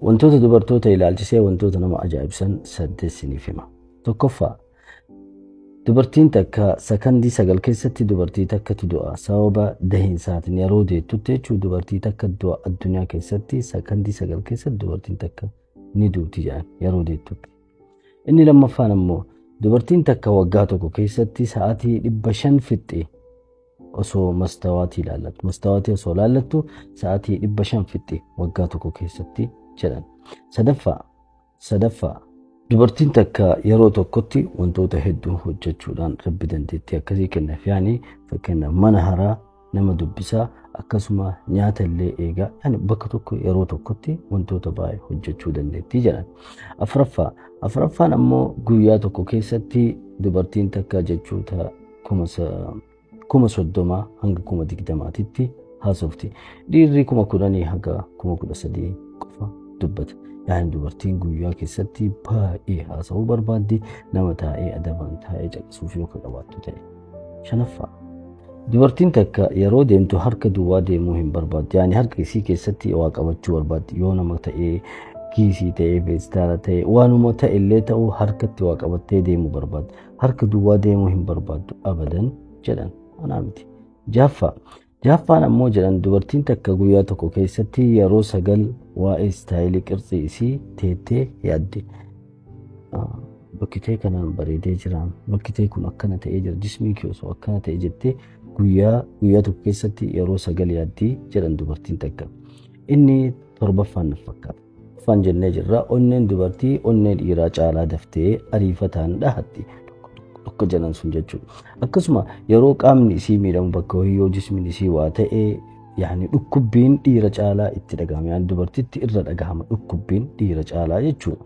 Wantoota dubartoota ilaalchisee wantoota nama ajaa'ibsan saddeessiniif hima. Tokkoffaa dubartiin takka sakandii 9 keessatti dubartii takkatu du'a sababa dahiinsaatiin yeroo deettutti jechuun dubartii takka du'a addunyaa keessatti sakandii 9 keessatti dubartiin takka ni duuti jedhan yeroo deettutti. Inni lammaffaan ammoo dubartiin takka waggaa tokko keessatti sa'aatii 500 fixxi osoo mastawaatii ilaallattu. Mastawaatii osoo ilaallattu sa'aatii 500 fixxi waggaa tokko keessatti jedhan. Sadaffaa dubartiin takka yeroo tokkotti wantoota hedduu hojjechuudhaan rabbi dandeettii akkasii kennaaf. Yaani fakkeenyaaf mana haraa, nama dubbisaa, akkasuma nyaata illee eegaa, yaani bakka tokko yeroo tokkotti wantoota baay'ee hojjechuu dandeettii jedhan. Afuraffaan ammoo guyyaa tokko keessatti dubartiin takka jechoota 30,000 hanga 20,000titti haasofti. Dhiirri 10,000 hanga 13,000 qofa dubbata. Yaani dubartiin guyyaa keessatti baay'ee haasa'uu barbaaddi, nama taa'ee adabaan taa'ee caqasuuf yoo qabaattu ta'e. Shanaffaa dubartiin takka yeroo deemtu harka duwwaa deemuu hin barbaaddu. Yaani harka isii keessatti waa qabachuu barbaaddi. Yoo nama ta'ee kiisii ta'ee feestaala ta'ee waanuma ta'e illee ta'uu harkatti waa qabattee deemuu barbaaddi. Harka duwwaa deemuu hin barbaaddu abadan jedhan. Anaa miti. Jaaffaan ammoo jedhan dubartiin takka guyyaa tokko keessatti yeroo 9 waa'ee istaayilii qirxii isii teettee yaaddi. Bakki ta'e kanaan bareedee jira. Bakki ta'e kun akkana ta'ee jira. Jismii kee osoo akkana ta'e jettee guyyaa tokko keessatti yeroo 9 yaaddii jedhan dubartiin takka. Inni torbaffaan na fakkaata. Faan jennee jirra. Onneen dubartii onnee dhiiraa caalaa daftee ariifataan dhahatti. Akka jedhan sun jechuudha. Akkasuma yeroo qaamni isii miidhamu bakka hoyyoo jismiin isii waa ta'ee yaani dhukkubbiin dhiira caalaa itti dhagahama. Yaani dubartitti irra dhagahama dhukkubbiin dhiira caalaa jechuudha.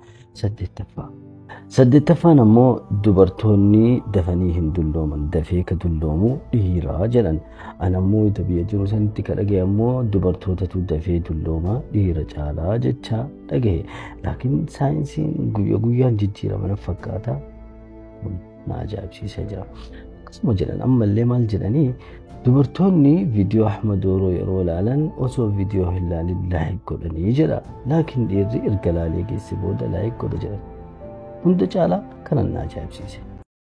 Saddeettaffaan ammoo dubartoonni dafanii hin dullooman, dafee ka dulloomu dhiiraa jedhan. Ani ammoo itti biyya jiru sanitti ka dhagaye ammoo dubartootatu dafee dullooma dhiira caalaa jecha dhagaye. Laakiin saayinsiin guyyaan jijjiirama na fakkaata. Na ajaa'ibsiisee jira. Akkasuma jedhan ammallee maal jedhanii dubartoonni viidiyoo Ahmad Oroo yeroo ilaalan osoo viidiyoo hin ilaalin laayik godhanii jedha. Laakiin dhiirri erga laalee geesse booda laayik godha jedhan. Hunda caalaa kanan na ajaa'ibsiise.